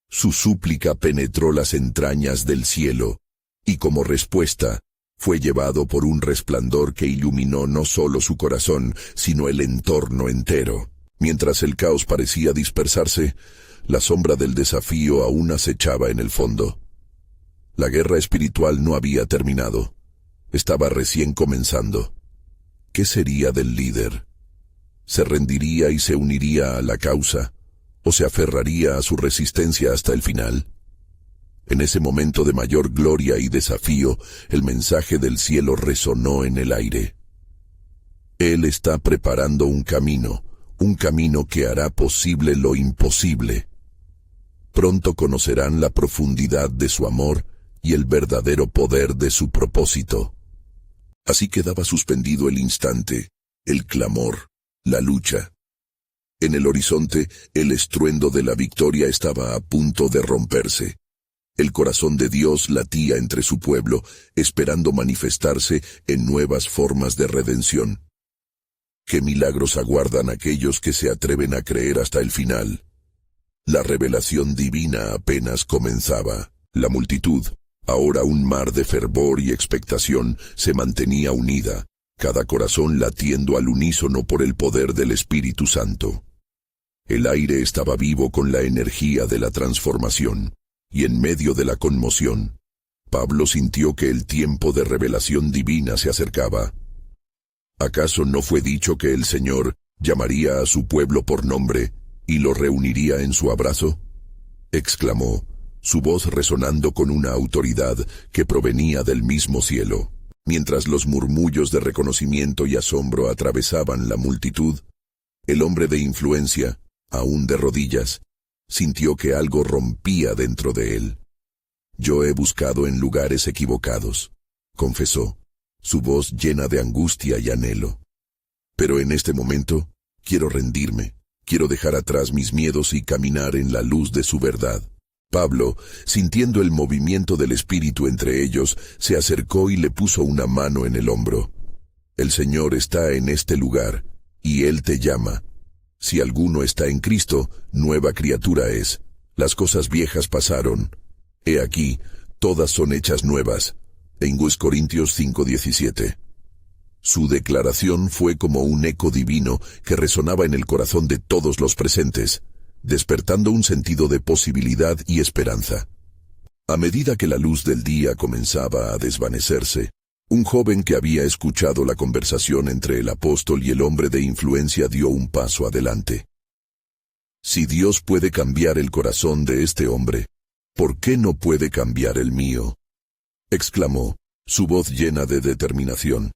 [SPEAKER 1] Su súplica penetró las entrañas del cielo, y como respuesta, fue llevado por un resplandor que iluminó no solo su corazón, sino el entorno entero. Mientras el caos parecía dispersarse, la sombra del desafío aún acechaba en el fondo. La guerra espiritual no había terminado. Estaba recién comenzando. ¿Qué sería del líder? ¿Se rendiría y se uniría a la causa, o se aferraría a su resistencia hasta el final? En ese momento de mayor gloria y desafío, el mensaje del cielo resonó en el aire. Él está preparando un camino que hará posible lo imposible. Pronto conocerán la profundidad de su amor y el verdadero poder de su propósito. Así quedaba suspendido el instante, el clamor, la lucha. En el horizonte, el estruendo de la victoria estaba a punto de romperse. El corazón de Dios latía entre su pueblo, esperando manifestarse en nuevas formas de redención. ¿Qué milagros aguardan aquellos que se atreven a creer hasta el final? La revelación divina apenas comenzaba. La multitud, ahora un mar de fervor y expectación, se mantenía unida, cada corazón latiendo al unísono por el poder del Espíritu Santo. El aire estaba vivo con la energía de la transformación, y en medio de la conmoción, Pablo sintió que el tiempo de revelación divina se acercaba. ¿Acaso no fue dicho que el Señor llamaría a su pueblo por nombre y lo reuniría en su abrazo? Exclamó, su voz resonando con una autoridad que provenía del mismo cielo. Mientras los murmullos de reconocimiento y asombro atravesaban la multitud, el hombre de influencia, aún de rodillas, sintió que algo rompía dentro de él. «Yo he buscado en lugares equivocados», confesó, su voz llena de angustia y anhelo. «Pero en este momento, quiero rendirme, quiero dejar atrás mis miedos y caminar en la luz de su verdad». Pablo, sintiendo el movimiento del Espíritu entre ellos, se acercó y le puso una mano en el hombro. «El Señor está en este lugar, y Él te llama. Si alguno está en Cristo, nueva criatura es. Las cosas viejas pasaron. He aquí, todas son hechas nuevas». En 2 Corintios 5:17. Su declaración fue como un eco divino que resonaba en el corazón de todos los presentes, despertando un sentido de posibilidad y esperanza. A medida que la luz del día comenzaba a desvanecerse, un joven que había escuchado la conversación entre el apóstol y el hombre de influencia dio un paso adelante. «Si Dios puede cambiar el corazón de este hombre, ¿por qué no puede cambiar el mío?», exclamó, su voz llena de determinación.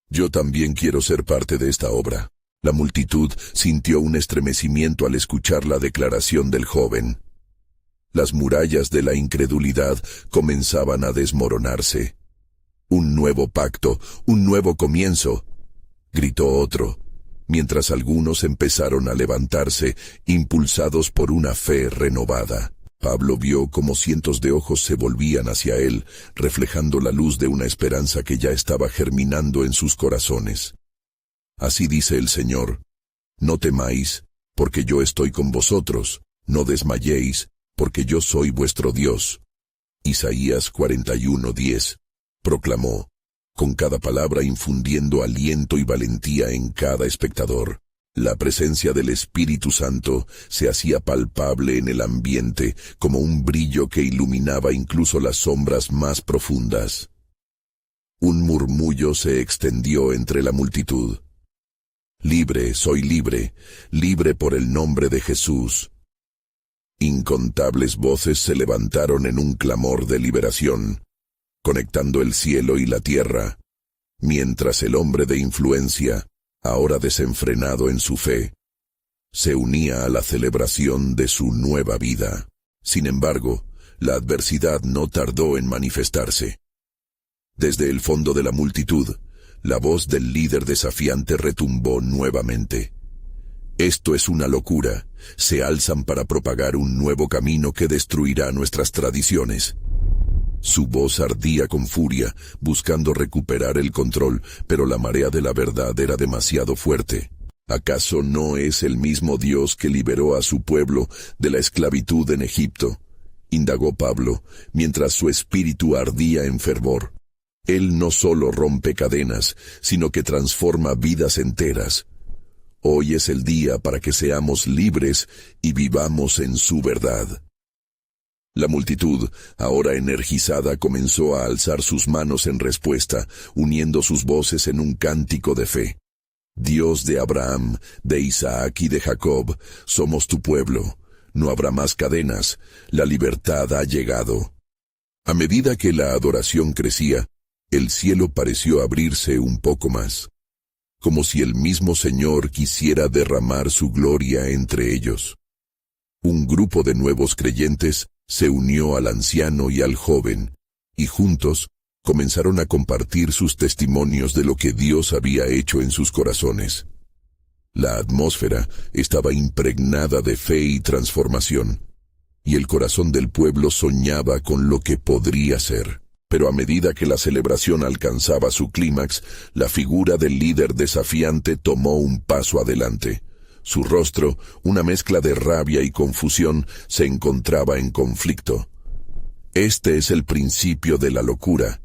[SPEAKER 1] «Yo también quiero ser parte de esta obra». La multitud sintió un estremecimiento al escuchar la declaración del joven. Las murallas de la incredulidad comenzaban a desmoronarse. «Un nuevo pacto, un nuevo comienzo», gritó otro, mientras algunos empezaron a levantarse, impulsados por una fe renovada. Pablo vio cómo cientos de ojos se volvían hacia él, reflejando la luz de una esperanza que ya estaba germinando en sus corazones. «Así dice el Señor, no temáis, porque yo estoy con vosotros. No desmayéis, porque yo soy vuestro Dios. Isaías 41:10. Proclamó, con cada palabra infundiendo aliento y valentía en cada espectador. La presencia del Espíritu Santo se hacía palpable en el ambiente como un brillo que iluminaba incluso las sombras más profundas. Un murmullo se extendió entre la multitud. Libre, soy libre, libre por el nombre de Jesús. Incontables voces se levantaron en un clamor de liberación, conectando el cielo y la tierra, mientras el hombre de influencia, ahora desenfrenado en su fe, se unía a la celebración de su nueva vida. Sin embargo, la adversidad no tardó en manifestarse. Desde el fondo de la multitud, la voz del líder desafiante retumbó nuevamente. Esto es una locura. Se alzan para propagar un nuevo camino que destruirá nuestras tradiciones. Su voz ardía con furia, buscando recuperar el control, pero la marea de la verdad era demasiado fuerte. ¿Acaso no es el mismo Dios que liberó a su pueblo de la esclavitud en Egipto? Indagó Pablo, mientras su espíritu ardía en fervor. Él no solo rompe cadenas, sino que transforma vidas enteras. Hoy es el día para que seamos libres y vivamos en su verdad. La multitud, ahora energizada, comenzó a alzar sus manos en respuesta, uniendo sus voces en un cántico de fe. Dios de Abraham, de Isaac y de Jacob, somos tu pueblo. No habrá más cadenas, la libertad ha llegado. A medida que la adoración crecía, el cielo pareció abrirse un poco más, como si el mismo Señor quisiera derramar su gloria entre ellos. Un grupo de nuevos creyentes se unió al anciano y al joven, y juntos comenzaron a compartir sus testimonios de lo que Dios había hecho en sus corazones. La atmósfera estaba impregnada de fe y transformación, y el corazón del pueblo soñaba con lo que podría ser. Pero a medida que la celebración alcanzaba su clímax, la figura del líder desafiante tomó un paso adelante. Su rostro, una mezcla de rabia y confusión, se encontraba en conflicto. Este es el principio de la locura.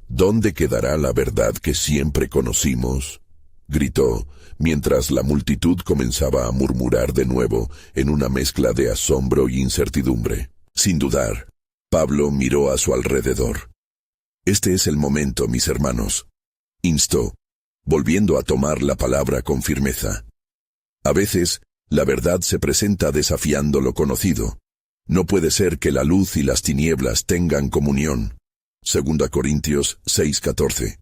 [SPEAKER 1] ¿Dónde quedará la verdad que siempre conocimos?, gritó, mientras la multitud comenzaba a murmurar de nuevo en una mezcla de asombro y incertidumbre. Sin dudar, Pablo miró a su alrededor. Este es el momento, mis hermanos, instó, volviendo a tomar la palabra con firmeza. A veces, la verdad se presenta desafiando lo conocido. No puede ser que la luz y las tinieblas tengan comunión. 2 Corintios 6:14.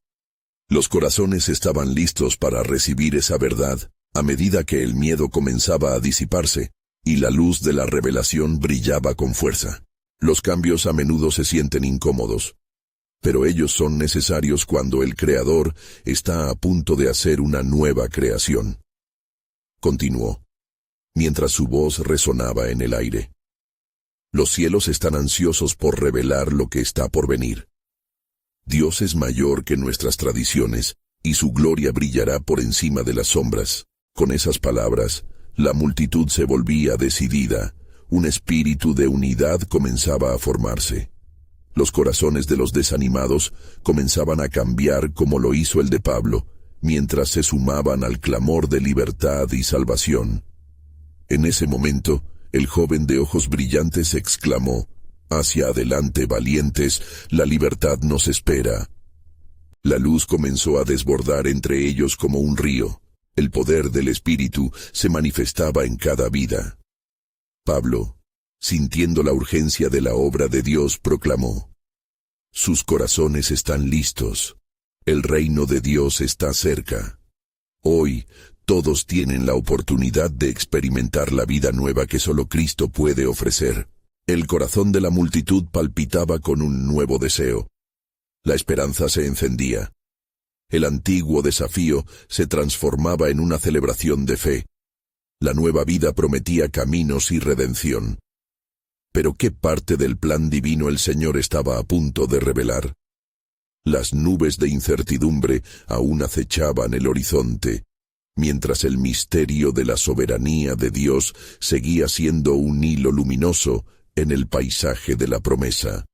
[SPEAKER 1] Los corazones estaban listos para recibir esa verdad, a medida que el miedo comenzaba a disiparse, y la luz de la revelación brillaba con fuerza. Los cambios a menudo se sienten incómodos, pero ellos son necesarios cuando el Creador está a punto de hacer una nueva creación. Continuó, mientras su voz resonaba en el aire. Los cielos están ansiosos por revelar lo que está por venir. Dios es mayor que nuestras tradiciones, y su gloria brillará por encima de las sombras. Con esas palabras, la multitud se volvía decidida. Un espíritu de unidad comenzaba a formarse. Los corazones de los desanimados comenzaban a cambiar como lo hizo el de Pablo, mientras se sumaban al clamor de libertad y salvación. En ese momento, el joven de ojos brillantes exclamó, «Hacia adelante, valientes, la libertad nos espera». La luz comenzó a desbordar entre ellos como un río. El poder del Espíritu se manifestaba en cada vida. Pablo, sintiendo la urgencia de la obra de Dios, proclamó, «Sus corazones están listos. El reino de Dios está cerca. Hoy, todos tienen la oportunidad de experimentar la vida nueva que solo Cristo puede ofrecer». El corazón de la multitud palpitaba con un nuevo deseo. La esperanza se encendía. El antiguo desafío se transformaba en una celebración de fe. La nueva vida prometía caminos y redención. Pero ¿qué parte del plan divino el Señor estaba a punto de revelar? Las nubes de incertidumbre aún acechaban el horizonte, mientras el misterio de la soberanía de Dios seguía siendo un hilo luminoso en el paisaje de la promesa.